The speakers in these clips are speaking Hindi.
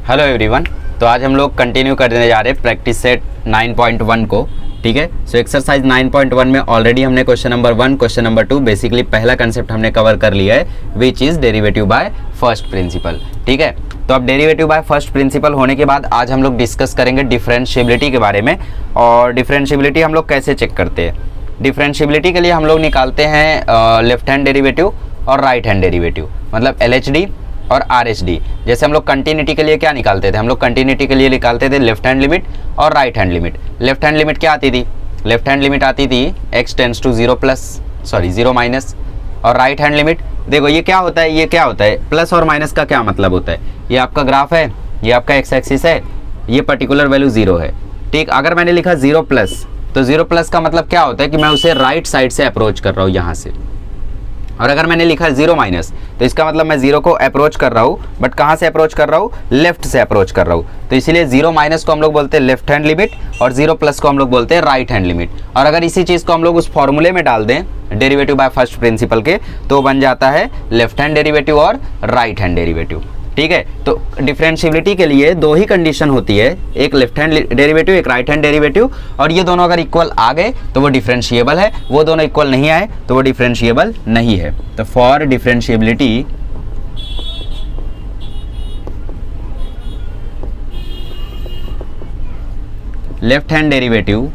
Hello everyone. तो आज हम लोग कंटिन्यू करने जा रहे हैं प्रैक्टिस सेट 9.1 को। ठीक है, सो एक्सरसाइज 9.1 में ऑलरेडी हमने question number 1, question number 2 basically पहला कंसेप्ट हमने कवर कर लिया है, which is derivative by first principle. ठीक है, तो अब डेरिवेटिव बाय फर्स्ट प्रिंसिपल होने के बाद आज हम लोग डिस्कस करेंगे डिफरेंशिएबिलिटी के बारे में। और डिफरेंशिएबिलिटी हम लोग कैसे चेक करते हैं। डिफरेंशिएबिलिटी के लिए हम लोग निकालते हैं लेफ्ट हैंड डेरिवेटिव और राइट हैंड डेरिवेटिव, मतलब LHD और RHD। जैसे हम लोग कंटिन्यूटी के लिए क्या निकालते थे, हम लोग कंटिन्यूटी के लिए निकालते थे लेफ्ट हैंड लिमिट और right hand limit. Left hand limit क्या आती थी, लेफ्ट हैंड लिमिट आती थी x टेंड्स टू 0 माइनस। और राइट हैंड लिमिट देखो ये क्या होता है, ये क्या होता है, प्लस और माइनस का क्या मतलब होता है। ये आपका ग्राफ है, ये आपका एक्स एक्सिस है, ये पर्टिकुलर वैल्यू 0 है। ठीक, अगर मैंने लिखा 0 प्लस, तो 0 प्लस का मतलब क्या होता है कि मैं उसे राइट साइड से अप्रोच कर रहा हूँ यहाँ से। और अगर मैंने लिखा 0 माइनस, तो इसका मतलब मैं 0 को अप्रोच कर रहा हूँ, बट कहाँ से अप्रोच कर रहा हूँ, लेफ्ट से अप्रोच कर रहा हूँ। तो इसीलिए 0 माइनस को हम लोग बोलते हैं लेफ्ट हैंड लिमिट और 0 प्लस को हम लोग बोलते हैं राइट हैंड लिमिट। और अगर इसी चीज़ को हम लोग उस फॉर्मूले में डाल दें डेरिवेटिव बाय फर्स्ट प्रिंसिपल के, तो बन जाता है लेफ्ट हैंड डेरिवेटिव और राइट हैंड डेरिवेटिव। ठीक है, तो डिफरेंशिएबिलिटी के लिए दो ही कंडीशन होती है, एक लेफ्ट हैंड डेरिवेटिव, एक राइट हैंड डेरिवेटिव। और ये दोनों अगर इक्वल आ गए तो वो डिफरेंशिएबल है, वो दोनों इक्वल नहीं आए तो वो डिफरेंशिएबल नहीं है। तो for differentiability left hand derivative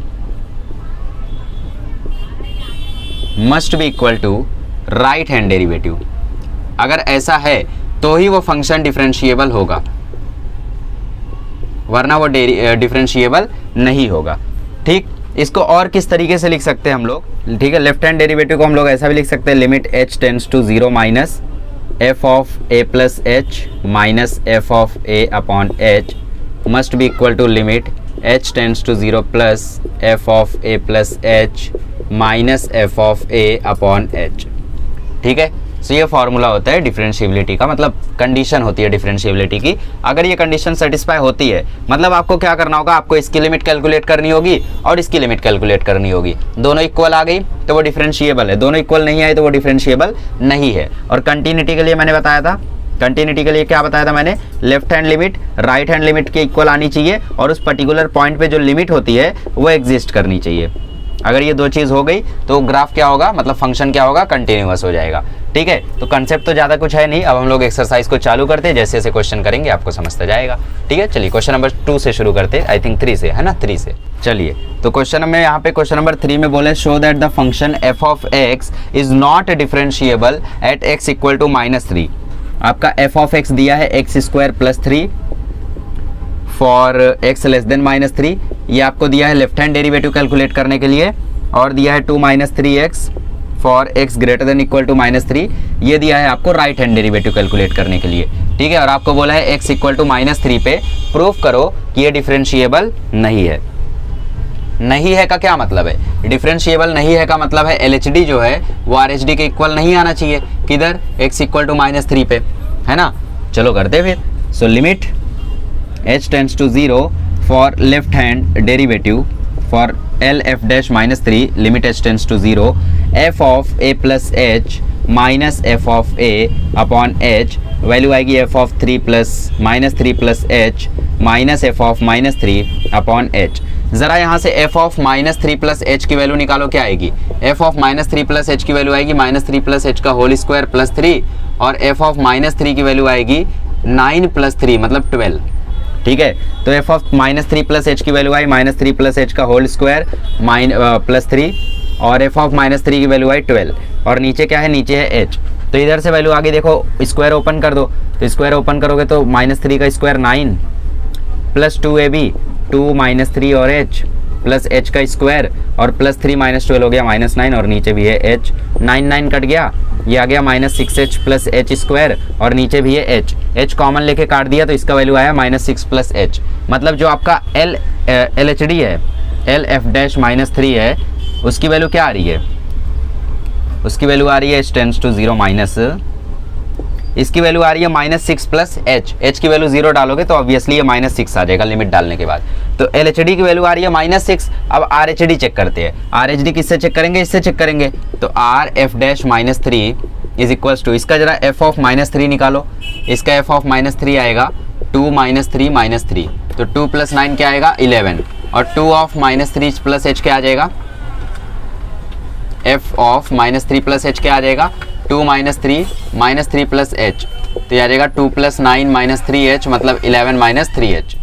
must be equal to right hand derivative. अगर ऐसा है तो ही वो फंक्शन डिफरेंशिएबल होगा, वरना वो डिफरेंशिएबल नहीं होगा। ठीक, इसको और किस तरीके से लिख सकते हैं हम लोग। ठीक है, लेफ्ट हैंड डेरिवेटिव को हम लोग ऐसा भी लिख सकते हैं, limit h tends to 0 minus f of a plus h minus f of a upon h must be equal to limit h tends to 0 plus f of a plus h minus f of a upon h। ठीक है, सो ये फॉर्मूला होता है डिफरेंशिएबिलिटी का, मतलब कंडीशन होती है डिफरेंशिएबिलिटी की। अगर ये कंडीशन सेटिस्फाई होती है, मतलब आपको क्या करना होगा, आपको इसकी लिमिट कैलकुलेट करनी होगी और इसकी लिमिट कैलकुलेट करनी होगी। दोनों इक्वल आ गई तो वो डिफरेंशिएबल है, दोनों इक्वल नहीं आए तो वो डिफरेंशिएबल नहीं है। और कंटिन्यूटी के लिए मैंने बताया था, कंटिन्यूटी के लिए क्या बताया था मैंने, left hand limit right hand limit के इक्वल आनी चाहिए और उस पर्टिकुलर पॉइंट पे जो लिमिट होती है वो एग्जिस्ट करनी चाहिए। अगर ये दो चीज़ हो गई तो ग्राफ क्या होगा, मतलब फंक्शन क्या होगा, कंटिन्यूअस हो जाएगा। ठीक है, तो कंसेप्ट तो ज़्यादा कुछ है नहीं। अब हम लोग एक्सरसाइज को चालू करते हैं, जैसे जैसे क्वेश्चन करेंगे आपको समझता जाएगा। ठीक है, चलिए क्वेश्चन नंबर 2 से शुरू करते हैं, आई थिंक 3 से है ना, 3 से। चलिए, तो क्वेश्चन में यहाँ पे क्वेश्चन नंबर 3 में बोले show that the function f of x is not differentiable at x equal to -3। आपका f ऑफ x दिया है x square plus 3 for x less than -3। ये आपको दिया है लेफ्ट हैंड डेरिवेटिव कैलकुलेट करने के लिए, और दिया है 2 - 3x for x greater than equal to -3। ये दिया है आपको राइट हैंड डेरिवेटिव कैलकुलेट करने के लिए। ठीक है, और आपको बोला है x इक्वल टू -3 पे प्रूफ करो कि ये डिफरेंशिएबल नहीं है। नहीं है का क्या मतलब है, डिफरेंशिएबल नहीं है का मतलब है LHD जो है वो RHD के इक्वल नहीं आना चाहिए, किधर, x इक्वल टू -3 पे, है ना। चलो करते फिर। So limit h tends to 0 for left hand derivative for LF dash -3 limit h tends to 0 f of a plus h minus f of a upon h, value आएगी f of 3 plus -3 plus h minus f of -3 upon h। ज़रा यहाँ से f ऑफ -3 प्लस h की वैल्यू निकालो, क्या आएगी, f ऑफ -3 प्लस h की वैल्यू आएगी -3 प्लस h का होल स्क्वायर प्लस 3, और f ऑफ -3 की वैल्यू आएगी 9 प्लस 3 मतलब 12। ठीक है, तो f ऑफ -3 प्लस h की वैल्यू आई -3 प्लस h का होल स्क्वायर प्लस 3, और f ऑफ -3 की वैल्यू आई 12, और नीचे क्या है, नीचे है h। तो इधर से वैल्यू आगे देखो, स्क्वायर ओपन कर दो, तो स्क्वायर ओपन करोगे तो -3 का स्क्वायर 9 प्लस 2ab 2 - 3 और h प्लस h का स्क्वायर और प्लस 3 - 12 हो गया -9, और नीचे भी है h, 9 कट गया, ये आ गया -6h प्लस h स्क्वायर, और नीचे भी है h कॉमन लेके काट दिया तो इसका वैल्यू आया -6 प्लस h। मतलब जो आपका LHD है, LF डैश -3 है, उसकी वैल्यू क्या आ रही है, उसकी वैल्यू आ रही है h टेंड्स टू 0 माइनस, इसकी वैल्यू आ रही है -6 प्लस h की वैल्यू 0 डालोगे तो ऑब्वियसली ये -6 आ जाएगा लिमिट डालने के बाद। तो LHD की वैल्यू आ रही है -6। अब RHD चेक करते हैं, RHD किससे चेक करेंगे, इससे चेक करेंगे। तो RF dash -3 is equals to, इसका जरा f ऑफ -3 निकालो, इसका f ऑफ -3 आएगा 2 -3 -3, तो 2 + 9 क्या आएगा 11, और 2 ऑफ -3 + h क्या आ जाएगा, f ऑफ -3 + h क्या आ जाएगा 2 -3 + h, तो ये आ जाएगा 2 + 9 - 3h मतलब 11 - 3h।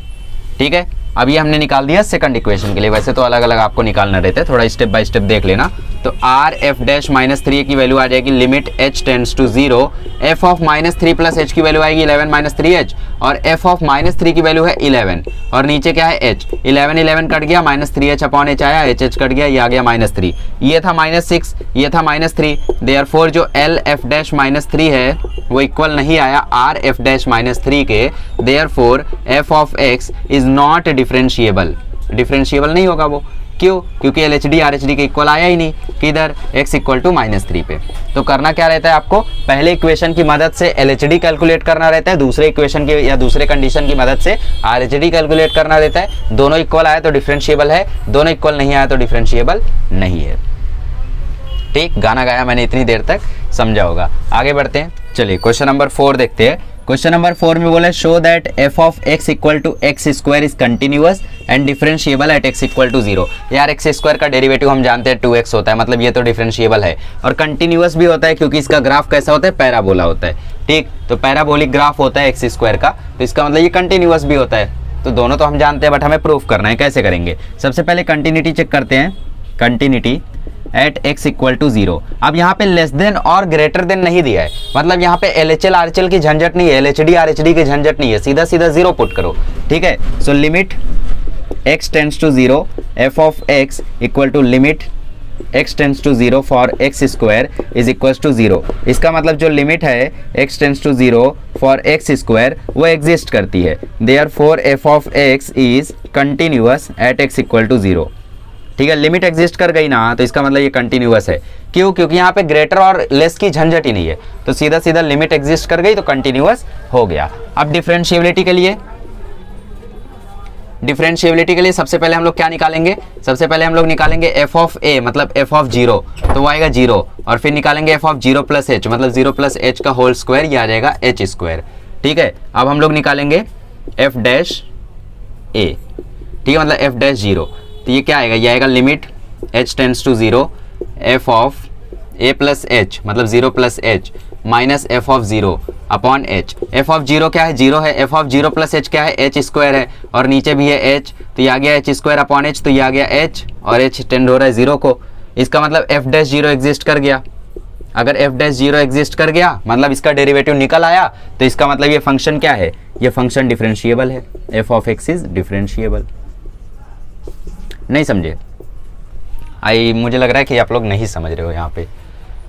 ठीक है, अब ये हमने निकाल दिया सेकंड इक्वेशन के लिए। वैसे तो अलग अलग आपको निकालना रहता है, थोड़ा स्टेप बाय स्टेप देख लेना। तो r f डैश -3 की वैल्यू आ जाएगी limit h tends to 0, f of -3 + h की वैल्यू आएगी 11 - 3h, और f ऑफ -3 की वैल्यू है 11, और नीचे क्या है h, 11 कट गया, -3h अपॉन h आया, h कट गया, ये आ गया -3, ये था -6, ये था -3, देयरफॉर जो l f डैश -3 है वो इक्वल नहीं आया r f डैश -3 के, therefore f of x is not differentiable, differentiable नहीं होगा वो। क्यों? क्योंकि LHD RHD के इक्वल आया ही नहीं, किधर x इक्वल टू -3 पे। तो करना क्या रहता है आपको, पहले इक्वेशन की मदद से LHD कैलकुलेट करना रहता है, दूसरे इक्वेशन की या दूसरे कंडीशन की मदद से RHD कैलकुलेट करना रहता है। दोनों इक्वल आया तो डिफरेंशिएबल है, दोनों इक्वल नहीं आया तो डिफरेंशिएबल नहीं है। ठीक, गाना गाया मैंने इतनी देर तक, समझा होगा। आगे बढ़ते हैं, चलिए क्वेश्चन नंबर 4 देखते हैं। क्वेश्चन नंबर 4 में बोला show that f of x equal to x square is continuous and differentiable at x equal to 0। यार x स्क्वायर का डेरिवेटिव हम जानते हैं 2x होता है, मतलब ये तो डिफरेंशिएबल है, और कंटिन्यूअस भी होता है क्योंकि इसका ग्राफ कैसा होता है, पैराबोला होता है। ठीक, तो पैराबोलिक ग्राफ होता है x स्क्वायर का, तो इसका मतलब ये कंटिन्यूअस भी होता है। तो दोनों तो हम जानते हैं, बट हमें प्रूफ करना है, कैसे करेंगे। सबसे पहले कंटिन्यूटी चेक करते हैं, continuity at x equal to 0। अब यहाँ पे लेस देन और ग्रेटर देन नहीं दिया है, मतलब यहाँ पे LHL RHL की झंझट नहीं है, LHD RHD की झंझट नहीं है, सीधा सीधा 0 पुट करो। ठीक है, so limit x tends to 0 f of x equal to limit x tends to 0 for x square is equal to 0। इसका मतलब जो लिमिट है x tends to 0 for x square वो एग्जिस्ट करती है, therefore f of x is continuous at x equal to 0। ठीक है, लिमिट एग्जिस्ट कर गई ना, तो इसका मतलब ये कंटिन्यूअस है। क्यों? क्योंकि यहाँ पे ग्रेटर और लेस की झंझट ही नहीं है, तो सीधा सीधा लिमिट एग्जिस्ट कर गई तो कंटिन्यूअस हो गया। अब डिफरेंशिएबिलिटी के लिए, डिफरेंशिएबिलिटी के लिए सबसे पहले हम लोग क्या निकालेंगे, सबसे पहले हम लोग निकालेंगे f ऑफ a मतलब f ऑफ 0, तो वो आएगा 0, और फिर निकालेंगे f ऑफ 0 + h मतलब 0 + h का होल स्क्वायर, ये आ जाएगा h स्क्वायर। ठीक है, अब हम लोग निकालेंगे f डैश a, ठीक है, मतलब f डैश 0, तो ये क्या आएगा, ये आएगा limit h tends to 0 f of a + h मतलब 0 + h minus f of 0 upon h। f of 0 क्या है, 0 है, f ऑफ 0 + h क्या है, h स्क्वायर है, और नीचे भी है h, तो ये आ गया h स्क्वायर अपॉन h, तो ये आ गया h, और h टेंड हो रहा है 0 को। इसका मतलब f डैश 0 एग्जिस्ट कर गया। अगर f डैश 0 एग्जिस्ट कर गया मतलब इसका डेरिवेटिव निकल आया, तो इसका मतलब ये फंक्शन क्या है, ये फंक्शन डिफरेंशिएबल है, f of x is differentiable. नहीं समझे? मुझे लग रहा है कि आप लोग नहीं समझ रहे हो। यहाँ पे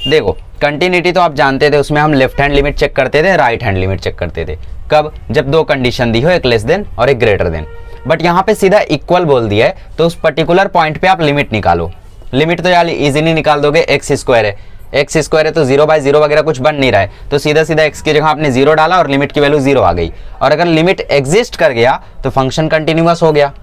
देखो, कंटिन्यूटी तो आप जानते थे, उसमें हम लेफ्ट हैंड लिमिट चेक करते थे, राइट हैंड लिमिट चेक करते थे। कब? जब दो कंडीशन दी हो, एक लेस देन और एक ग्रेटर देन। बट यहाँ पे सीधा इक्वल बोल दिया है, तो उस पर्टिकुलर पॉइंट पे आप लिमिट निकालो। लिमिट तो यार इजीली निकाल दोगे, x स्क्वायर है, x स्क्वायर है तो 0/0 वगैरह कुछ बन नहीं रहा है, तो सीधा सीधा x की जगह आपने 0 डाला और लिमिट की वैल्यू 0 आ गई। और अगर लिमिट एग्जिस्ट कर गया तो फंक्शन कंटिन्यूअस हो गया।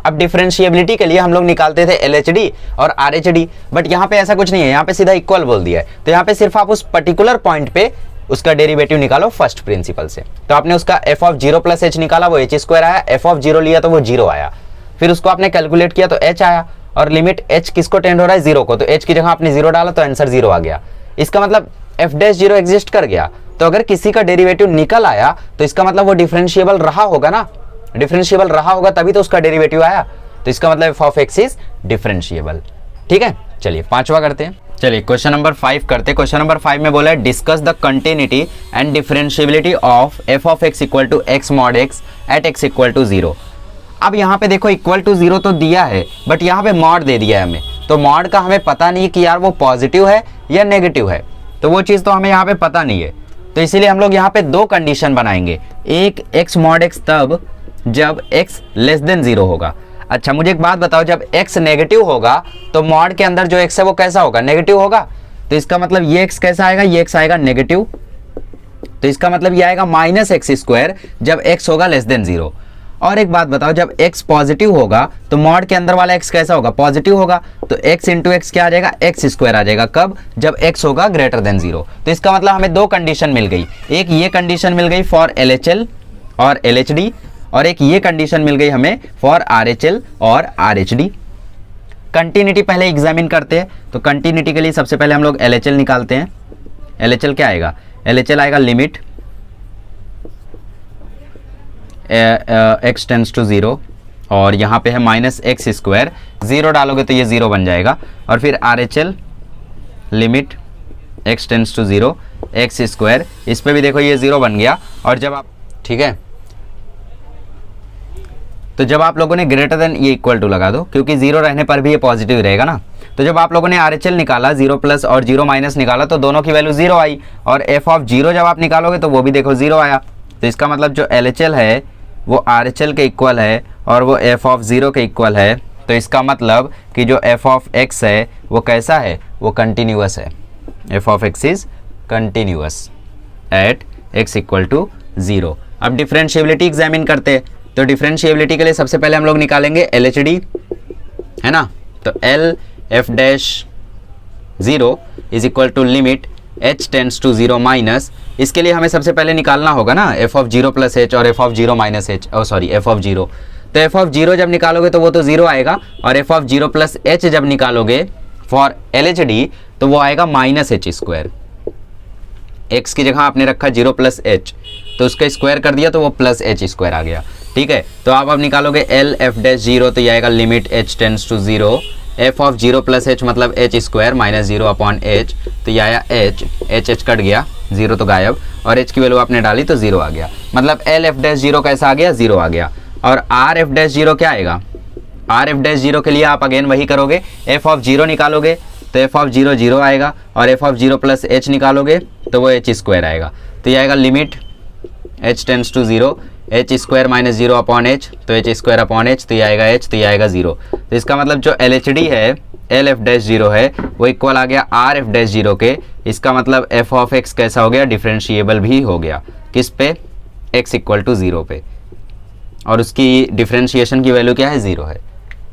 अब डिफरेंशिएबिलिटी के लिए हम लोग निकालते थे LHD और RHD, बट यहाँ पे ऐसा कुछ नहीं है, यहाँ पे सीधा इक्वल बोल दिया है, तो यहाँ पे सिर्फ आप उस पर्टिकुलर पॉइंट पे उसका डेरिवेटिव निकालो फर्स्ट प्रिंसिपल से। तो आपने उसका f ऑफ 0 + h निकाला, वो h स्क्वायर आया, f ऑफ 0 लिया तो वो 0 आया, फिर उसको आपने कैलकुलेट किया तो h आया, और लिमिट h किसको टेंड हो रहा है, 0 को, तो h की जगह आपने 0 डाला तो आंसर 0 आ गया। इसका मतलब f डैश 0 एग्जिस्ट कर गया, तो अगर किसी का डेरिवेटिव निकल आया तो इसका मतलब वो डिफरेंशिएबल रहा होगा ना, डिफरेंशिएबल रहा होगा तभी तो उसका डेरिवेटिव आया, तो इसका मतलब f of x is differentiable. ठीक है, चलिए पांचवा करते हैं। चलिए क्वेश्चन नंबर 5 करते हैं। क्वेश्चन नंबर 5 में बोला है discuss the continuity and differentiability of f of x equal to x mod x at x equal to 0। अब यहाँ पे देखो इक्वल टू 0 तो दिया है, बट यहाँ पे मॉड दे दिया है हमें, तो मॉड का हमें पता नहीं कि यार वो पॉजिटिव है या नेगेटिव है, तो वो चीज़ तो हमें यहाँ पे पता नहीं है। तो इसीलिए हम लोग यहाँ पे दो कंडीशन बनाएंगे, एक x mod x तब जब x लेस देन 0 होगा। अच्छा मुझे एक बात बताओ, जब x नेगेटिव होगा तो मॉड के अंदर जो x है वो कैसा होगा, नेगेटिव होगा, तो इसका मतलब ये x कैसा आएगा, ये x आएगा नेगेटिव, तो इसका मतलब ये आएगा -x² जब x होगा लेस देन 0। और एक बात बताओ, जब x पॉजिटिव होगा तो मॉड के अंदर वाला x कैसा होगा, पॉजिटिव होगा, तो x इंटू एक्स क्या आ जाएगा, x² आ जाएगा। कब? जब x होगा ग्रेटर देन 0। तो इसका मतलब हमें दो कंडीशन मिल गई, एक ये कंडीशन मिल गई फॉर LHL और LHD, और एक ये कंडीशन मिल गई हमें फॉर RHL और RHD। कंटिन्यूटी पहले एग्जामिन करते हैं। तो कंटिन्यूटी के लिए सबसे पहले हम लोग LHL निकालते हैं। LHL क्या आएगा? LHL आएगा लिमिट x टेंड्स टू 0, और यहाँ पे है -x², 0 डालोगे तो ये 0 बन जाएगा। और फिर RHL limit x tends to 0 x², इस पे भी देखो ये 0 बन गया। और जब आप, ठीक है, तो जब आप लोगों ने ग्रेटर देन ये इक्वल टू लगा दो, क्योंकि 0 रहने पर भी ये पॉजिटिव रहेगा ना। तो जब आप लोगों ने RHL निकाला, 0 प्लस और 0 माइनस निकाला, तो दोनों की वैल्यू 0 आई। और f(0) जब आप निकालोगे तो वो भी देखो 0 आया। तो इसका मतलब जो LHL है वो RHL के इक्वल है और वो f(0) के इक्वल है। तो इसका मतलब कि जो f(x) है वो कैसा है? वो कंटिन्यूअस है। f(x) is continuous at x equal to 0। अब डिफरेंशिएबिलिटी एग्जामिन करते हैं। तो डिफरेंशिएबिलिटी के लिए सबसे पहले हम लोग निकालेंगे LHD, है ना। तो L(f'(0) is equal to limit h tends to 0 minus, इसके लिए हमें सबसे पहले निकालना होगा ना f(0) प्लस h और f(0) माइनस h, f(0). तो f(0) जब निकालोगे तो वो तो 0 आएगा, और f(0) प्लस h जब निकालोगे फॉर LHD तो वो आएगा -h²। x की जगह आपने रखा 0 प्लस h, तो उसका स्क्वायर कर दिया तो वो प्लस h² आ गया। ठीक है, तो आप अब निकालोगे L(f'(0), तो ये आएगा limit h tends to 0, f(0) plus h मतलब h² -0 अपॉन h, तो ये आया h कट गया, 0 तो गायब, और h की वैल्यू आपने डाली तो 0 आ गया। मतलब L(f'(0) कैसा आ गया? 0 आ गया। और R(f'(0) क्या आएगा? R(f'(0) के लिए आप अगेन वही करोगे, f(0) निकालोगे तो f(0) 0 आएगा, और f(0) प्लस h निकालोगे तो वो h² आएगा। तो ये आएगा limit h tends to 0, h² -0 upon h, तो h² अपॉन h, तो ये आएगा h, तो ये आएगा 0। तो इसका मतलब जो LHD है, L(f'(0) है, वो इक्वल आ गया R(f'(0) के। इसका मतलब f(x) कैसा हो गया? डिफरेंशिएबल भी हो गया। किस पे? x इक्वल टू 0 पे, और उसकी डिफरेंशिएशन की वैल्यू क्या है? 0 है।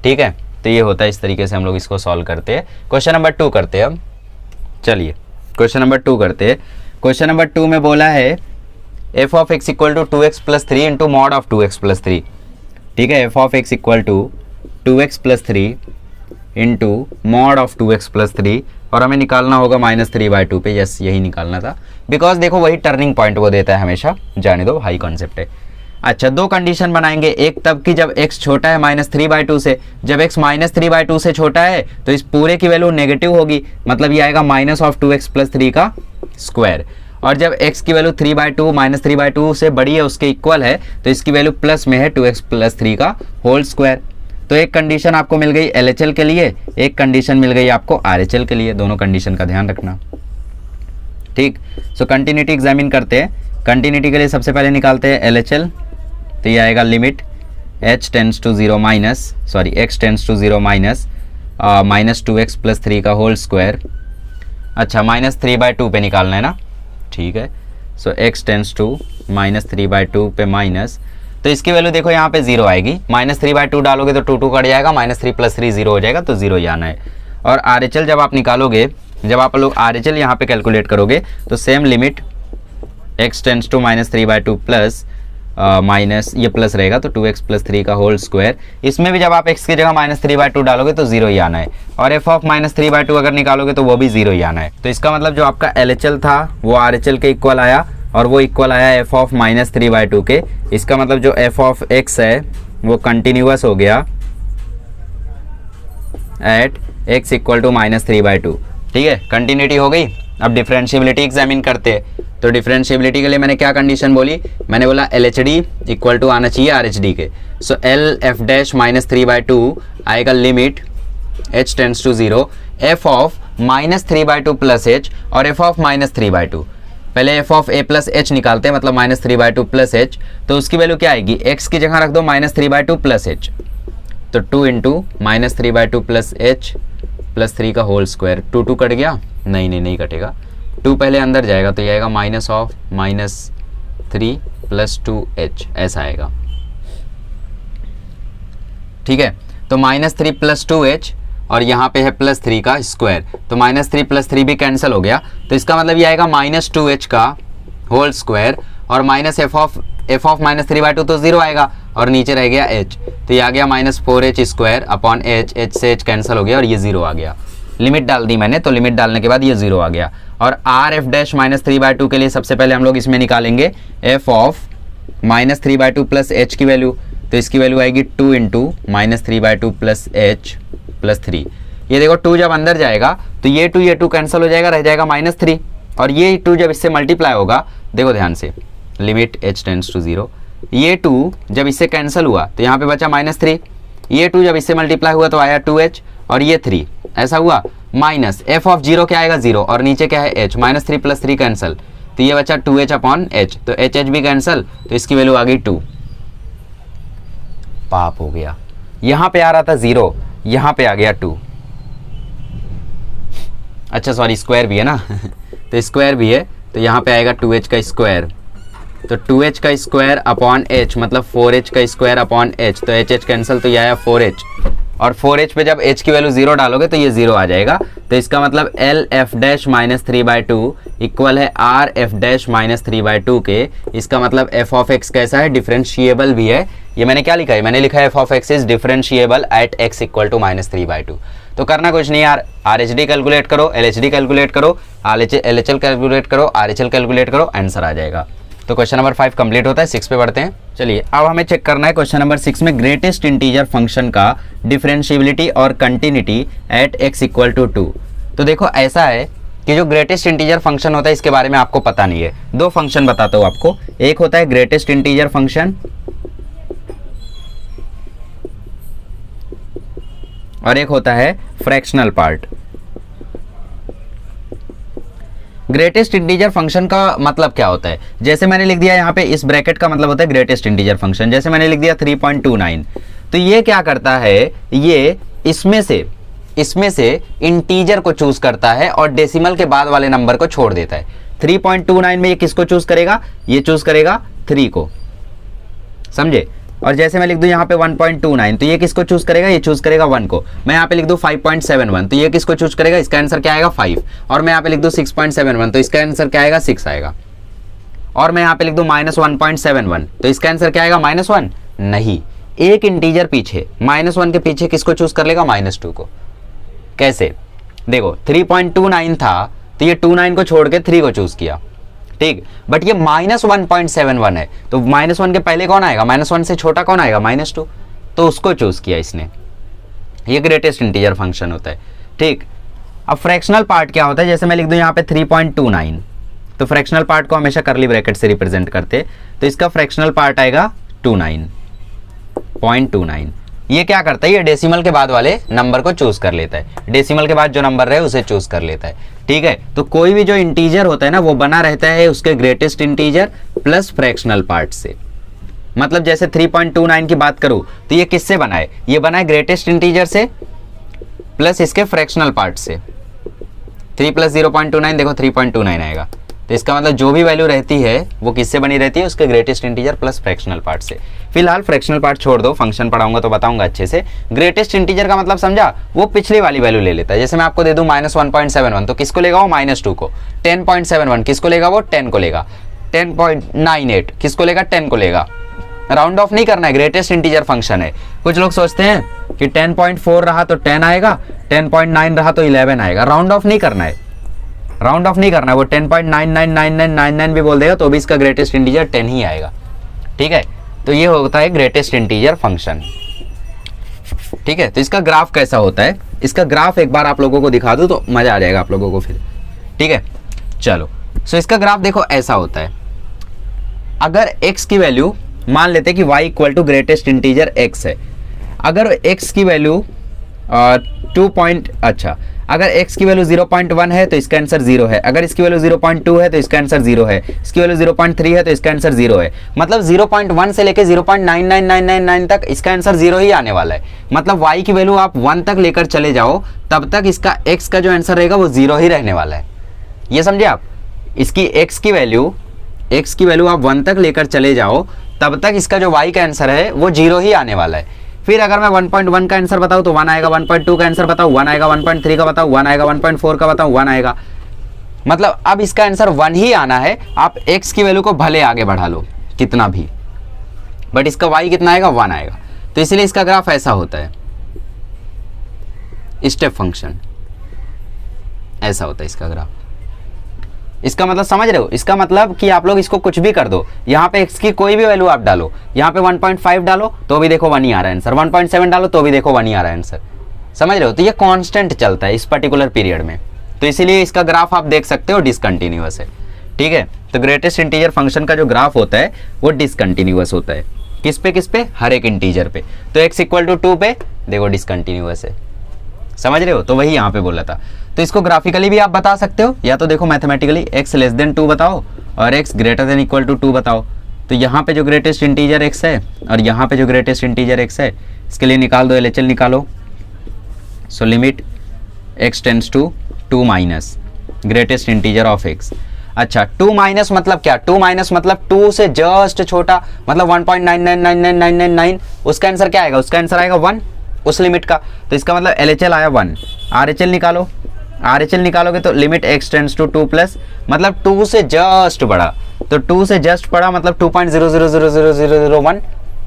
ठीक है, तो ये होता है, इस तरीके से हम लोग इसको सॉल्व करते हैं। क्वेश्चन नंबर 2 करते हैं अब। चलिए क्वेश्चन नंबर 2 करते हैं। क्वेश्चन नंबर 2 में बोला है f(x) equal to 2x plus 3 into mod of 2x plus 3। ठीक है, f(x) equal to 2x plus 3 into mod of 2x plus 3, और हमें निकालना होगा -3/2 पे। यस, यही निकालना था, बिकॉज देखो वही टर्निंग पॉइंट वो देता है हमेशा, जाने दो, हाई कॉन्सेप्ट है। अच्छा, दो कंडीशन बनाएंगे। एक तब कि जब x छोटा है -3/2 से, जब x -3/2 से छोटा है तो इस पूरे की वैल्यू नेगेटिव होगी, मतलब ये आएगा -2x प्लस 3 का स्क्वायर। और जब x की वैल्यू 3/2 -3/2 से बड़ी है, उसके इक्वल है, तो इसकी वैल्यू प्लस में है 2x प्लस 3 का होल स्क्वायर। तो एक कंडीशन आपको मिल गई LHL के लिए, एक कंडीशन मिल गई आपको RHL के लिए। दोनों कंडीशन का ध्यान रखना। ठीक, सो कंटिन्यूटी एग्जामिन करते हैं। कंटिन्यूटी के लिए सबसे पहले निकालते हैं LHL। तो ये आएगा limit h tends to 0 x tends to 0 -2x plus 3 का होल स्क्वायर। अच्छा, -3/2 पे निकालना है ना। ठीक है, सो x टेंड्स टू -3/2 पे माइनस, तो इसकी वैल्यू देखो यहाँ पे 0 आएगी। -3/2 डालोगे तो 2 कट जाएगा, -3 प्लस 3 0 हो जाएगा, तो 0 ही आना है। और RHL जब आप निकालोगे, जब आप लोग RHL यहाँ पे कैलकुलेट करोगे तो same limit x tends to -3/2 plus minus ये प्लस रहेगा, तो 2x प्लस 3 का होल स्क्वायर। इसमें भी जब आप x की जगह -3/2 डालोगे तो 0 ही आना है, और f(-3/2) अगर निकालोगे तो वो भी 0 ही आना है। तो इसका मतलब जो आपका LHL था वो RHL के इक्वल आया, और वो इक्वल आया f(-3/2) के। इसका मतलब जो f(x) है वो कंटिन्यूअस हो गया एट x इक्वल टू -3/2। ठीक है, कंटिन्यूटी हो गई। अब डिफरेंशिएबिलिटी एग्जामिन करते हैं। तो डिफरेंशिएबिलिटी के लिए मैंने क्या कंडीशन बोली? मैंने बोला LHD इक्वल टू आना चाहिए RHD के। सो L(f'-3/2) आएगा limit h tends to 0 f(-3/2) plus h और f(-3/2). पहले f(a) प्लस h निकालते हैं, मतलब -3/2 प्लस h। तो उसकी वैल्यू क्या आएगी? x की जगह रख दो -3/2 प्लस h, तो 2 इंटू -3/2 प्लस h प्लस 3 का होल स्क्वायर। 2 कट गया? नहीं कटेगा, 2 पहले अंदर जाएगा, तो ये आएगा -3 प्लस 2h, ऐसा आएगा। ठीक है, तो -3 प्लस 2h, और यहाँ पे है प्लस 3 का स्क्वायर, तो -3 प्लस 3 भी कैंसिल हो गया। तो इसका मतलब ये आएगा -2h का होल स्क्वायर, और माइनस एफ ऑफ -3/2 तो 0 आएगा और नीचे रह गया h, तो ये आ गया -4h² अपॉन h से h कैंसिल हो गया और ये 0 आ गया। लिमिट डाल दी मैंने, तो लिमिट डालने के बाद ये 0 आ गया। और आर एफ डैश -3/2 के लिए सबसे पहले हम लोग इसमें निकालेंगे एफ ऑफ -3/2 प्लस h की वैल्यू, तो इसकी वैल्यू आएगी 2 इंटू -3/2 प्लस h प्लस 3। ये देखो 2 जब अंदर जाएगा तो ये 2 कैंसिल हो जाएगा, रह जाएगा -3, और ये 2 जब इससे मल्टीप्लाई होगा, देखो ध्यान से, लिमिट h टेंड्स टू 0, ये 2 जब इससे कैंसिल हुआ तो यहाँ पे बचा -3, ये 2 जब इससे मल्टीप्लाई हुआ तो आया 2h, और ये 3 ऐसा हुआ, माइनस एफ ऑफ 0 क्या आएगा 0, और नीचे क्या है h, -3 प्लस 3 कैंसिल, तो ये बचा 2h अपॉन h, तो h भी कैंसिल, तो इसकी वैल्यू आ गई 2। पाप हो गया, यहाँ पे आ रहा था 0, यहाँ पे आ गया 2। अच्छा सॉरी, स्क्वायर भी है ना तो स्क्वायर भी है, तो यहाँ पे आएगा 2h का स्क्वायर, तो 2h का स्क्वायर अपॉन h मतलब 4h का स्क्वायर अपॉन h, तो h कैंसिल, तो ये आया 4h, और 4h पे जब h की वैल्यू 0 डालोगे तो ये 0 आ जाएगा। तो इसका मतलब एल एफ डैश -3/2 इक्वल है आर एफ डैश -3/2 के। इसका मतलब एफ ऑफ एक्स कैसा है, डिफरेंशिएबल भी है। ये मैंने क्या लिखा है, मैंने लिखा है f of x is differentiable at x equal to -3/2। तो करना कुछ नहीं यार, आर एच डी कैलकुलेट करो, एल एच डी कैलकुलेट करो, एल एच एल कैलकुलेट करो, आर एच एल कैलकुलेट करो, आंसर आ जाएगा। तो क्वेश्चन नंबर 5 कंप्लीट होता है। 6 पे बढ़ते हैं। चलिए अब हमें चेक करना है क्वेश्चन नंबर 6 में ग्रेटेस्ट इंटीजर फंक्शन का डिफरेंशिएबिलिटी और continuity at x equal to 2। तो देखो ऐसा है कि जो ग्रेटेस्ट इंटीजर फंक्शन होता है इसके बारे में आपको पता नहीं है। दो फंक्शन बताता हूँ आपको, एक होता है ग्रेटेस्ट इंटीजर फंक्शन और एक होता है fractional part. Greatest integer function का मतलब क्या होता है, जैसे मैंने लिख दिया यहाँ पे, इस ब्रैकेट का मतलब होता है ग्रेटेस्ट इंटीजर फंक्शन। जैसे मैंने लिख दिया 3.29, तो ये क्या करता है, ये इसमें से इंटीजर को चूज करता है और डेसिमल के बाद वाले नंबर को छोड़ देता है। 3.29 में ये किसको चूज करेगा, ये चूज करेगा 3 को, समझे। और जैसे मैं लिख दूं यहाँ पे 1.29, तो ये किसको चूज करेगा, ये चूज करेगा 1 को। मैं यहाँ पे लिख दूं 5.71, तो ये किसको चूज करेगा, इसका आंसर क्या आएगा 5। और मैं यहाँ पे लिख दूं 6.71, तो इसका आंसर क्या आएगा 6 आएगा। और मैं यहाँ पे लिख दूं -1.71, तो इसका आंसर क्या आएगा -1 नहीं। एक इंटीजर पीछे -1 के पीछे किसको चूज कर लेगा, -2 को। कैसे, देखो 3.29 था तो ये 29 को छोड़ के 3 को चूज किया, ठीक। बट ये -1.71 है, तो -1 के पहले कौन आएगा, -1 से छोटा कौन आएगा, -2, तो उसको चूज किया इसने। ये ग्रेटेस्ट इंटीजर फंक्शन होता है, ठीक। अब फ्रैक्शनल पार्ट क्या होता है, जैसे मैं लिख दूं यहाँ पे 3.29, तो फ्रैक्शनल पार्ट को हमेशा करली ब्रैकेट से रिप्रेजेंट करते, तो इसका फ्रैक्शनल पार्ट आएगा 29.29। ये क्या करता है, ये डेसिमल के बाद वाले नंबर को चूज कर लेता है, डेसिमल के बाद जो नंबर रहे उसे चूज कर लेता है, ठीक है। तो कोई भी जो इंटीजर होता है ना, वो बना रहता है उसके greatest integer plus fractional part से। मतलब जैसे 3.29 की बात करूं तो ये किससे बना है, ये बना है ग्रेटेस्ट इंटीजर से प्लस इसके फ्रैक्शनल पार्ट से। 3 + 0.29 देखो 3.29 आएगा, तो इसका मतलब जो भी वैल्यू रहती है वो किससे बनी रहती है, उसके greatest integer plus fractional part से। फिलहाल फ्रैक्शनल पार्ट छोड़ दो, फंक्शन पढ़ाऊंगा तो बताऊंगा अच्छे से। ग्रेटेस्ट इंटीजर का मतलब समझा, वो पिछली वाली वैल्यू ले लेता है। जैसे मैं आपको दे दूं -1.71, तो किसको लेगा वो, -2 को। 10.71 किसको लेगा वो, 10 को लेगा। 10.98 किसको लेगा, 10 को लेगा। राउंड ऑफ नहीं करना है, ग्रेटेस्ट इंटीजर फंक्शन है। कुछ लोग सोचते हैं कि 10.4 रहा तो 10 आएगा, 10.9 रहा तो 11 आएगा। राउंड ऑफ नहीं करना है, राउंड ऑफ नहीं करना है। वो 10.999999 भी बोल देगा तो भी इसका ग्रेटेस्ट इंटीजर 10 ही आएगा, ठीक है। तो ये होता है ग्रेटेस्ट इंटीजर फंक्शन, ठीक है। तो इसका ग्राफ कैसा होता है, इसका ग्राफ एक बार आप लोगों को दिखा दूं तो मजा आ जाएगा आप लोगों को फिर, ठीक है। चलो सो इसका ग्राफ देखो ऐसा होता है। अगर x की वैल्यू मान लेते हैं कि y equal to greatest integer x है। अगर x की वैल्यू अगर x की वैल्यू 0.1 है तो इसका आंसर 0 है। अगर इसकी वैल्यू 0.2 है तो इसका आंसर 0 है। इसकी वैल्यू 0.3 है तो इसका आंसर 0 है। मतलब 0.1 से लेके 0.99999 तक इसका आंसर 0 ही आने वाला है। मतलब y की वैल्यू आप 1 तक लेकर चले जाओ तब तक इसका x का जो आंसर रहेगा वो 0 ही रहने वाला है। ये समझे आप, इसकी x की वैल्यू आप 1 तक लेकर चले जाओ तब तक इसका जो y का आंसर है वो 0 ही आने वाला है। फिर अगर मैं 1.1 का आंसर बताऊं तो 1 आएगा, 1.2 का आंसर बताऊं 1 आएगा, 1.3 का बताऊं 1 आएगा, 1.4 का बताऊं 1 आएगा। मतलब अब इसका आंसर 1 ही आना है। आप x की वैल्यू को भले आगे बढ़ा लो कितना भी, बट इसका y कितना आएगा, 1 आएगा। तो इसलिए इसका ग्राफ ऐसा होता है, स्टेप फंक्शन ऐसा होता है इसका ग्राफ। इसका मतलब समझ रहे हो, इसका मतलब कि आप लोग इसको कुछ भी कर दो, यहाँ पे x की कोई भी वैल्यू आप डालो, यहाँ पे 1.5 डालो तो भी देखो 1 ही आ रहा है आंसर, 1.7 डालो तो भी देखो 1 ही आ रहा है आंसर, समझ रहे हो। तो ये कांस्टेंट चलता है इस पर्टिकुलर पीरियड में, तो इसीलिए इसका ग्राफ आप देख सकते हो डिसकंटिन्यूअस है, ठीक है। तो ग्रेटेस्ट इंटीजर फंक्शन का जो ग्राफ होता है वो डिसकंटिन्यूअस होता है, किस पे, हर एक इंटीजर पे। तो x इक्वल टू 2 पे देखो डिसकंटिन्यूअस है, समझ रहे हो। तो वही यहाँ पे बोला था। तो इसको ग्राफिकली भी आप बता सकते हो, या तो देखो मैथमेटिकली x लेस देन 2 बताओ और x greater than equal to 2 बताओ। तो यहाँ पे जो ग्रेटेस्ट इंटीजर x है और यहाँ पे जो ग्रेटेस्ट इंटीजर x है, इसके लिए निकाल दो, LHL निकालो। So limit x tends to 2 minus greatest integer of x। अच्छा 2 माइनस मतलब क्या, 2 माइनस मतलब 2 से जस्ट छोटा, मतलब 1.999999, उसका आंसर क्या आएगा, उसका आंसर आएगा 1 उस लिमिट का। तो इसका मतलब LHL आया 1, RHL निकालो, RHL निकालोगे तो limit x tends to 2 plus, मतलब 2 से जस्ट बड़ा, तो 2 से जस्ट बड़ा मतलब 2.000001,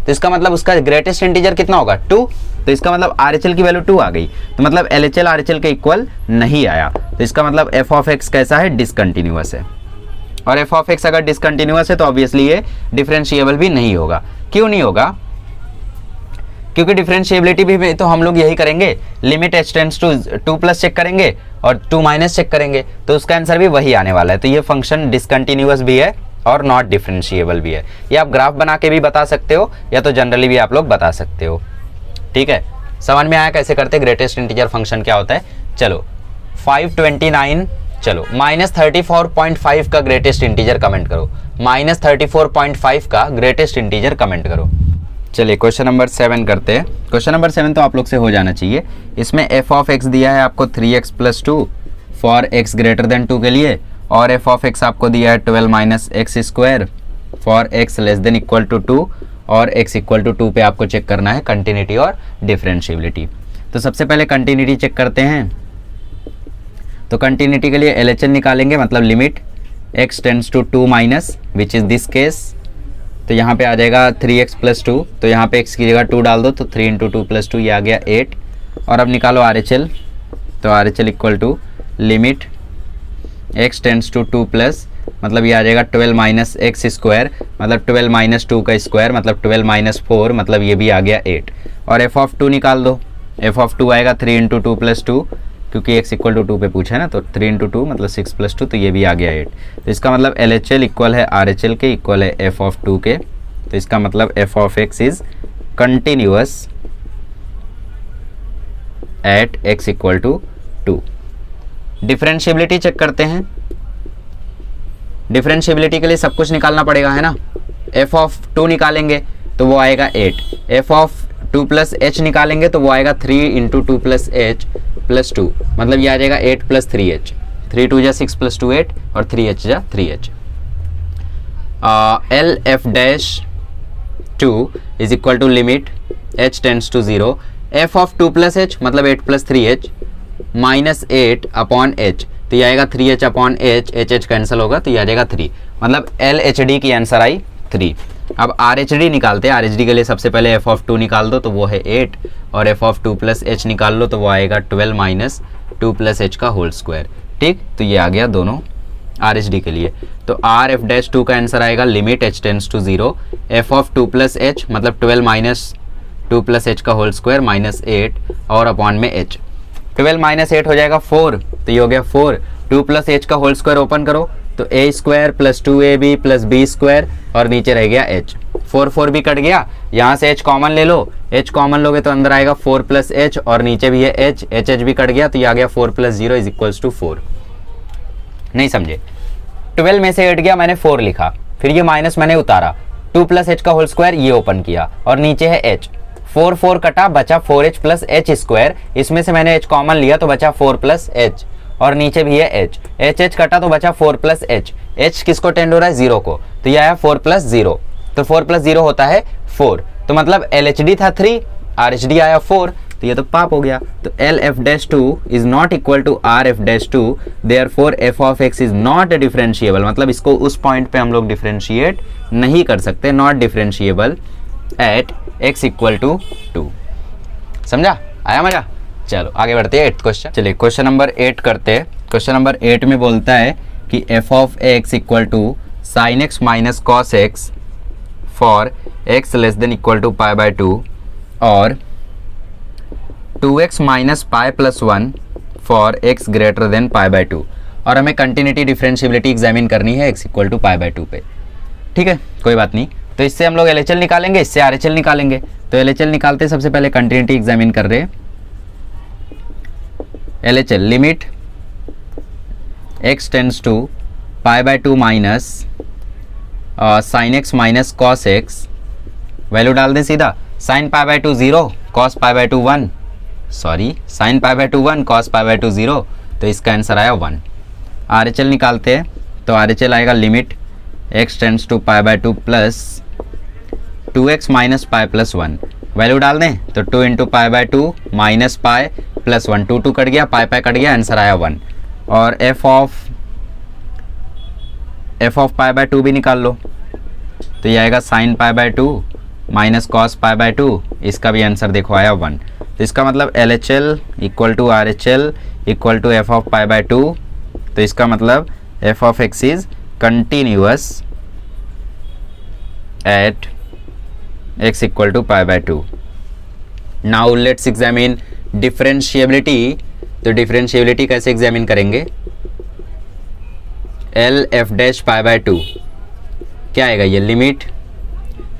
तो इसका मतलब उसका ग्रेटेस्ट इंटीजर कितना होगा 2, तो इसका मतलब RHL की वैल्यू 2 आ गई, तो मतलब LHL RHL के इक्वल नहीं आया। तो इसका मतलब f ऑफ x कैसा है, डिसकंटिन्यूअस है। और f ऑफ x अगर डिसकंटिन्यूअस है तो ऑब्वियसली ये डिफरेंशिएबल भी नहीं होगा। क्यों नहीं होगा, क्योंकि डिफरेंशिएबिलिटी भी तो हम लोग यही करेंगे, limit h tends to 2 plus check करेंगे और 2 माइनस चेक करेंगे, तो उसका आंसर भी वही आने वाला है। तो ये फंक्शन डिसकंटिन्यूअस भी है और नॉट डिफरेंशिएबल भी है। ये आप ग्राफ बना के भी बता सकते हो या तो जनरली भी आप लोग बता सकते हो, ठीक है। समझ में आया कैसे करते, ग्रेटेस्ट इंटीजर फंक्शन क्या होता है। चलो 529, चलो -34.5 का ग्रेटेस्ट इंटीजर कमेंट करो, -34.5 का ग्रेटेस्ट इंटीजर कमेंट करो। चलिए क्वेश्चन नंबर 7 करते हैं। क्वेश्चन नंबर 7 तो आप लोग से हो जाना चाहिए। इसमें f ऑफ x दिया है आपको 3x plus 2 for x greater then 2 के लिए, और f ऑफ x आपको दिया है 12 minus x square for x less than equal to 2, और x इक्वल टू 2 पे आपको चेक करना है कंटिन्यूटी और डिफरेंशिएबिलिटी। तो सबसे पहले कंटिन्यूटी चेक करते हैं। तो कंटिन्यूटी के लिए LHL निकालेंगे, मतलब limit x tends to 2 minus which is this case. तो यहाँ पे आ जाएगा 3x प्लस 2, तो यहाँ पे x की जगह 2 डाल दो, तो 3 इंटू 2 प्लस 2 ये आ गया 8। और अब निकालो RHL, तो RHL equal to limit x tends to 2 plus, मतलब ये आ जाएगा 12 माइनस एक्स स्क्वायर, मतलब 12 माइनस 2 का स्क्वायर, मतलब 12 माइनस 4, मतलब ये भी आ गया 8। और f ऑफ 2 निकाल दो, f ऑफ 2 आएगा 3 इंटू 2 प्लस 2, क्योंकि x इक्वल टू 2 पे पूछा है ना, तो 3 इंटू 2 मतलब 6 प्लस 2, तो ये भी आ गया 8। तो इसका मतलब LHL इक्वल है RHL के, इक्वल है f ऑफ 2 के। तो इसका मतलब f of x is continuous at x equal to 2। Differentiability check करते हैं। डिफरेंशिएबिलिटी के लिए सब कुछ निकालना पड़ेगा, है ना। f ऑफ 2 निकालेंगे तो वो आएगा 8, f ऑफ 2 प्लस h निकालेंगे तो वो आएगा 3 इंटू 2 प्लस h प्लस 2, मतलब ये आ जाएगा 8 प्लस 3h, 3 2 जा 6 प्लस 2 8 और 3h जा 3h। L f dash 2 is equal to limit h tends to 0, f of 2 plus h मतलब 8 plus 3h minus 8 upon h, तो ये आएगा 3h अपॉन h कैंसिल होगा तो ये आ जाएगा 3, मतलब LHD की आंसर आई 3। अब RHD निकालते हैं। RHD के लिए सबसे पहले f ऑफ 2 निकाल दो तो वो है 8, और f ऑफ 2 प्लस h निकाल लो तो वो आएगा 12 माइनस 2 प्लस h का होल स्क्वायर, ठीक। तो ये आ गया दोनों RHD के लिए। तो RF डैश 2 का आंसर आएगा limit h tends to 0, f of 2 plus h मतलब 12 माइनस 2 प्लस h का होल स्क्वायर माइनस 8 और अपॉन में h, 12 माइनस 8 हो जाएगा 4, तो ये हो गया 4, 2 प्लस h का होल स्क्वायर ओपन करो तो a square plus 2ab plus b square, और नीचे रह गया h, 4 4 भी कट गया, यहाँ से h कॉमन ले लो, h कॉमन लोगे तो अंदर आएगा 4 प्लस h और नीचे भी है h भी कट गया तो ये आ गया 4 प्लस 0 इज इक्वल्स टू 4। नहीं समझे, 12 में से 8 गया, मैंने 4 लिखा, फिर ये माइनस मैंने उतारा, 2 प्लस h का होल स्क्वायर ये ओपन किया और नीचे है h, 4 4 कटा बचा 4h प्लस h स्क्वायर, इसमें से मैंने h कॉमन लिया तो बचा 4 प्लस h और नीचे भी है h कटा तो बचा 4 प्लस h किसको टेंड हो रहा है 0 को, तो ये आया 4 प्लस 0, तो 4 प्लस 0 होता है 4, तो मतलब LHD था 3, RHD आया 4, तो ये तो पाप हो गया। तो LF-2 is not equal to RF-2, therefore f of x is not differentiable, मतलब इसको उस पॉइंट पे हम लोग डिफरेंशिएट नहीं कर सकते, not differentiable at x equal to 2। समझा? आया मजा? चलो आगे बढ़ते हैं 8th क्वेश्चन। चलिए क्वेश्चन नंबर 8 करते हैं। क्वेश्चन नंबर 8 में बोलता है कि f of x equal to sine x minus cos x for x less than equal to pi by 2 और 2x minus pi plus 1 for x greater than pi by 2, और हमें कंटिन्यूटी डिफरेंशिएबिलिटी एग्जामिन करनी है x equal to pi by 2 पे। ठीक है, कोई बात नहीं। तो इससे हम लोग LHL निकालेंगे, इससे RHL निकालेंगे। तो LHL निकालते हैं, सबसे पहले कंटिन्यूटी एग्जामिन कर रहे हैं। LHL limit x tends to pi by 2 minus sine x minus cos x, value डाल दें सीधा। Sine pi by 2 0, cos pi by 2 1, sorry sine pi by 2 1, cos pi by 2 0, तो इसका आंसर आया 1। RHL निकालते हैं, तो RHL आएगा limit x tends to pi by 2 plus 2x minus pi plus 1, value डाल दें तो 2 into pi by 2 minus pi plus 1, 2 2 cut गया, पाई पाई कट गया, आंसर आया 1। और f ऑफ पाई बाय 2 भी निकाल लो, तो ये आएगा sign pi by 2 minus cos pi by 2, इसका भी आंसर देखो आया 1। तो इसका मतलब LHL equal to RHL equal to f of pi by 2, तो इसका मतलब f of x is continuous at x equal to pi by 2। Now let's examine differentiability. तो डिफरेंशिएबिलिटी कैसे एग्जामिन करेंगे? L f dash pi by 2 क्या आएगा? ये limit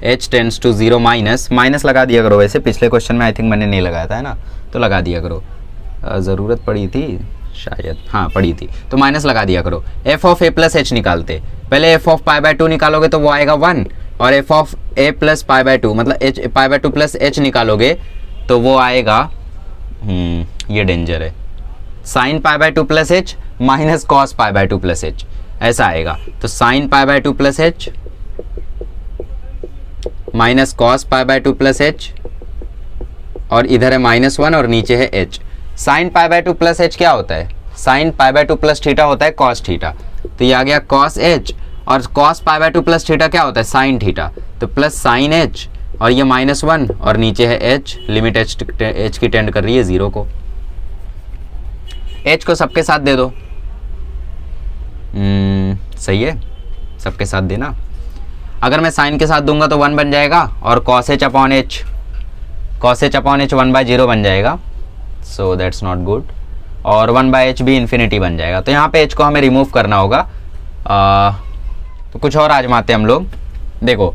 h tends to 0 minus लगा दिया करो। वैसे पिछले क्वेश्चन में आई थिंक मैंने नहीं लगाया था, है ना, तो लगा दिया करो, ज़रूरत पड़ी थी शायद, हाँ पड़ी थी, तो माइनस लगा दिया करो। f of a plus h निकालते, पहले f ऑफ पाई बाय 2 निकालोगे तो वो आएगा 1, और f of a plus pi by 2 मतलब h pi by 2 plus h निकालोगे तो वो आएगा, ये डेंजर है, sign pi by 2 plus h minus cos pi by 2 plus h, ऐसा आएगा। तो sign pi by 2 plus h minus cos pi by 2 plus h, और इधर है -1 और नीचे है h। Sign pi by 2 plus h क्या होता है? Sign pi by 2 plus theta होता है कॉस थीटा, तो ये आ गया कॉस h, और cos pi by 2 plus theta क्या होता है? साइन थीटा, तो प्लस साइन h, और ये -1 और नीचे है h, लिमिट h की टेंड कर रही है 0 को। h को सबके साथ दे दो, सही है, सबके साथ देना। अगर मैं साइन के साथ दूंगा तो 1 बन जाएगा, और कॉस h अपॉन h 1/0 बन जाएगा, सो दैट्स नॉट गुड, और 1/h भी इन्फिनिटी बन जाएगा। तो यहाँ पे h को हमें रिमूव करना होगा। तो कुछ और आजमाते हम लोग, देखो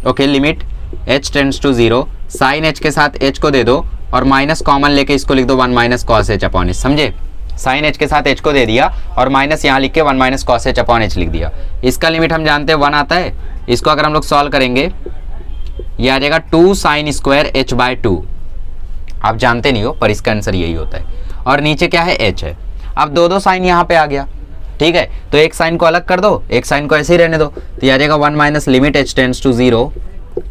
okay, limit h tends to 0, sine h के साथ h को दे दो और माइनस कॉमन लेके इसको लिख दो 1 minus cos h upon h, समझे? साइन h के साथ h को दे दिया और माइनस यहाँ लिख के 1 minus cos h upon h लिख दिया। इसका लिमिट हम जानते हैं 1 आता है, इसको अगर हम लोग सॉल्व करेंगे ये आ जाएगा 2 साइन स्क्वायर h बाय 2, आप जानते नहीं हो पर इसका आंसर यही होता है, और नीचे क्या है? h है। अब दो साइन यहाँ पे आ गया, ठीक है, तो एक साइन को अलग कर दो, एक साइन को ऐसे ही रहने दो, तो ये आ जाएगा 1 minus limit h tends to 0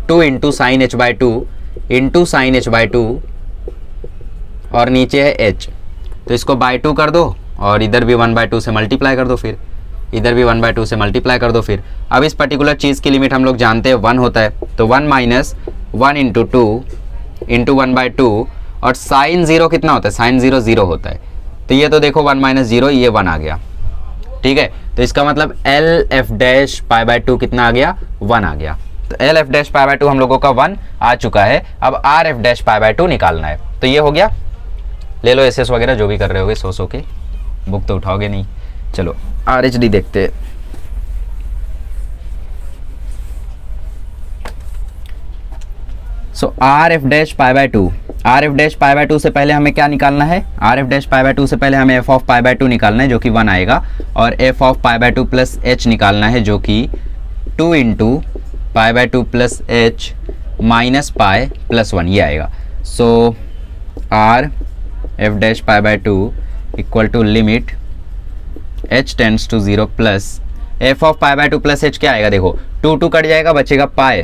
2 into sine h by 2 into sine h by 2, और नीचे है h, तो इसको बाय 2 कर दो और इधर भी 1/2 से मल्टीप्लाई कर दो, फिर इधर भी 1/2 से मल्टीप्लाई कर दो। फिर अब इस पर्टिकुलर चीज़ की लिमिट हम लोग जानते हैं 1 होता है, तो 1 माइनस 1 इंटू 2 इंटू 1/2, और साइन 0 कितना होता है? साइन 0 0 होता है, तो ये तो देखो 1 माइनस 0, ये 1 आ गया, ठीक है। तो इसका मतलब L F dash pi by 2 कितना आ गया? 1 आ गया। तो L F dash pi by 2 हम लोगों का 1 आ चुका है। अब R F dash pi by 2 निकालना है, तो ये हो गया। ले लो एसएस वगैरह जो भी कर रहे होगे, सो के बुक तो उठाओगे नहीं। चलो आर एच डी देखते हैं। So r F dash pi by 2, r F dash pi by 2 से पहले हमें क्या निकालना है? R F dash pi by 2 से पहले हमें एफ ऑफ पाई बाय 2 निकालना है जो कि 1 आएगा, और f of pi by 2 plus h निकालना है जो कि 2 into pi by 2 plus h minus pi plus 1 ये आएगा। So r F dash pi by 2 equal to limit h tends to 0 plus f of pi by 2 plus h क्या आएगा? देखो 2 2 कट जाएगा, बचेगा पाई,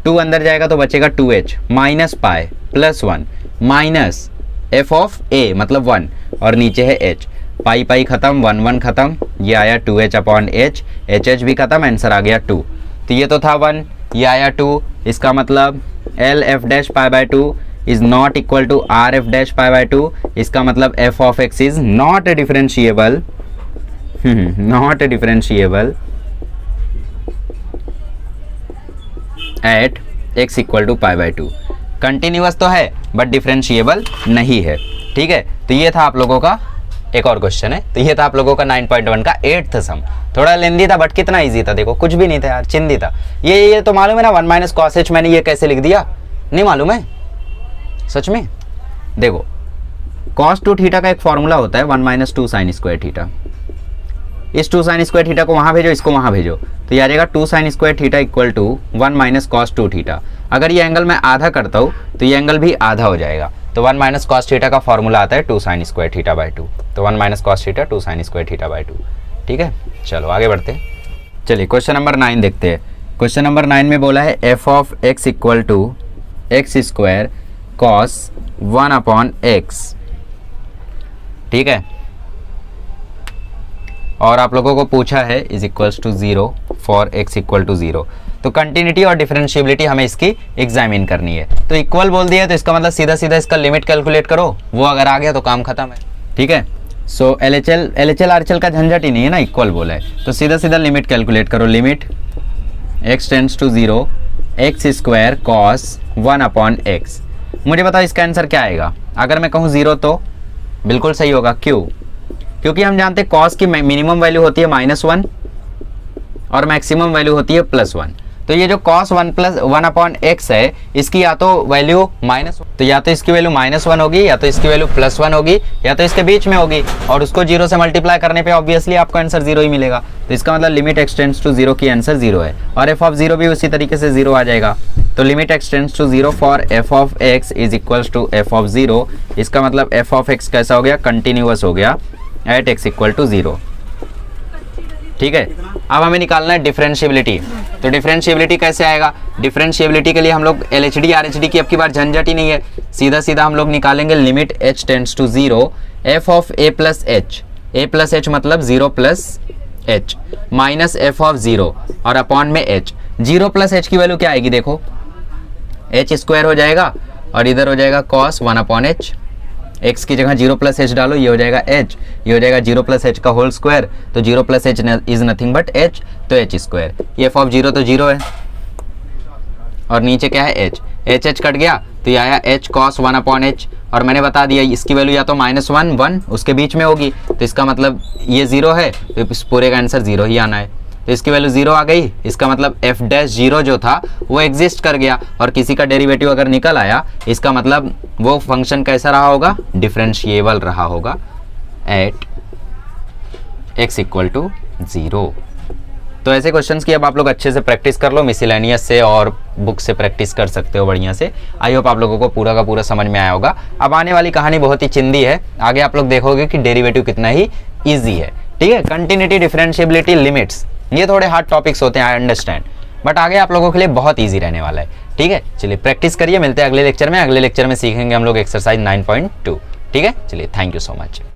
2 अंदर जाएगा तो बचेगा 2h minus pi plus 1 minus f of a मतलब 1 और नीचे है एच, पाई पाई खत्म, 1 1 खत्म, ये आया 2h upon H, H H भी खत्म, आंसर आ गया 2। तो ये तो था 1, ये आया 2, इसका मतलब L F dash pi by 2 is not equal to R F dash pi by 2, इसका मतलब f of x is not differentiable, not differentiable at x equal to pi by 2। Continuous तो है बट डिफरेंशिएबल नहीं है, ठीक है। तो ये था आप लोगों का एक और क्वेश्चन है, तो ये था आप लोगों का 9.1 का 8th सम। थोड़ा लेंदी था बट कितना इजी था, देखो कुछ भी नहीं था यार, चिंदी था। ये तो मालूम है ना 1 माइनस कॉस एच, मैंने ये कैसे लिख दिया नहीं मालूम है सच में। देखो cos 2 थीटा का एक फॉर्मूला होता है 1 माइनस 2 साइन स्क्वायर थीटा, इस 2 साइन स्क्वायर थीटा को वहां भेजो, इसको वहां भेजो, तो ये आ जाएगा 2 sine square theta equal to 1 minus cos 2 theta. अगर ये एंगल मैं आधा करता हूँ तो ये एंगल भी आधा हो जाएगा, तो 1 माइनस कॉस थीटा का फॉर्मूला आता है 2 साइन स्क्वायर थीटा बाय 2, तो 1 minus cos theta 2 sine square theta by 2, ठीक है। चलो आगे बढ़ते हैं, चलिए क्वेश्चन नंबर 9 देखते हैं। क्वेश्चन नंबर 9 में बोला है f of x equal to x square cos 1 upon x, ठीक है। और आप लोगों को पूछा है is equals to 0 for x equal to 0। तो कंटिन्यूटी और डिफरेंशिएबिलिटी हमें इसकी एग्जामिन करनी है। तो इक्वल बोल दिया तो इसका मतलब सीधा सीधा इसका लिमिट कैलकुलेट करो, वो अगर आ गया तो काम खत्म है, ठीक है। सो LHL RHL का झंझट ही नहीं है ना, इक्वल बोला है तो सीधा सीधा लिमिट कैलकुलेट करो। Limit x tends to 0 x square cos 1 upon x. मुझे बताओ इसका आंसर क्या आएगा। अगर मैं कहूँ 0 तो बिल्कुल सही होगा, क्यों? क्योंकि हम जानते हैं कॉस की मिनिमम वैल्यू होती है -1 और मैक्सिमम वैल्यू होती है +1। तो ये जो cos 1 अपॉन एक्स है इसकी या तो वैल्यू -1, तो या तो इसकी वैल्यू -1 होगी या तो इसकी वैल्यू +1 होगी या तो इसके बीच में होगी, और उसको 0 से मल्टीप्लाई करने पे ऑब्वियसली आपको आंसर 0 ही मिलेगा। तो इसका मतलब लिमिट x टेंड्स टू 0 की आंसर 0 है, और f ऑफ 0 भी उसी तरीके से 0 आ जाएगा। तो limit x tends to 0 for f of x is equals to f of 0। इसका मतलब f ऑफ x कैसा हो गया, कंटिन्यूअस हो गया एट x इक्वल टू 0, ठीक है। अब हमें निकालना है डिफरेंशिएबिलिटी। तो डिफरेंशिएबिलिटी कैसे आएगा? डिफरेंशिएबिलिटी के लिए हम लोग LHD RHD की अब की बार झंझट ही नहीं है, सीधा सीधा हम लोग निकालेंगे limit h tends to 0 f of a plus h मतलब 0 plus h minus f of 0 और अपॉन में h। 0 प्लस h की वैल्यू क्या आएगी देखो, h स्क्वायर हो जाएगा और इधर हो जाएगा cos 1 अपॉन h। x की जगह 0 प्लस h डालो, ये हो जाएगा h, ये हो जाएगा 0 प्लस h का होल स्क्वायर, तो 0 plus h is nothing but h, तो h स्क्वायर। ये f ऑफ 0 तो 0 है और नीचे क्या है h कट गया तो ये आया h cos 1 अपॉन h, और मैंने बता दिया इसकी वैल्यू या तो -1 1 उसके बीच में होगी, तो इसका मतलब ये 0 है तो इस पूरे का आंसर 0 ही आना है। तो इसकी वैल्यू 0 आ गई, इसका मतलब f डैश 0 जो था वो एग्जिस्ट कर गया, और किसी का डेरिवेटिव अगर निकल आया इसका मतलब वो फंक्शन कैसा रहा होगा, डिफरेंशिएबल रहा होगा एट x इक्वल टू 0। तो ऐसे क्वेश्चंस की अब आप लोग अच्छे से प्रैक्टिस कर लो, मिसलेनियस से और बुक से प्रैक्टिस कर सकते हो बढ़िया से। आई होप आप लोगों को पूरा का पूरा समझ में आया होगा। अब आने वाली कहानी बहुत ही चिंदी है, आगे आप लोग देखोगे कि डेरिवेटिव कितना ही ईजी है, ठीक है। कंटिन्यूटी, डिफरेंशिएबिलिटी, लिमिट्स, ये थोड़े हार्ड टॉपिक्स होते हैं, आई अंडरस्टैंड, बट आगे आप लोगों के लिए बहुत ईजी रहने वाला है, ठीक है। चलिए प्रैक्टिस करिए, मिलते हैं अगले लेक्चर में। अगले लेक्चर में सीखेंगे हम लोग एक्सरसाइज 9.2, ठीक है। चलिए थैंक यू सो मच।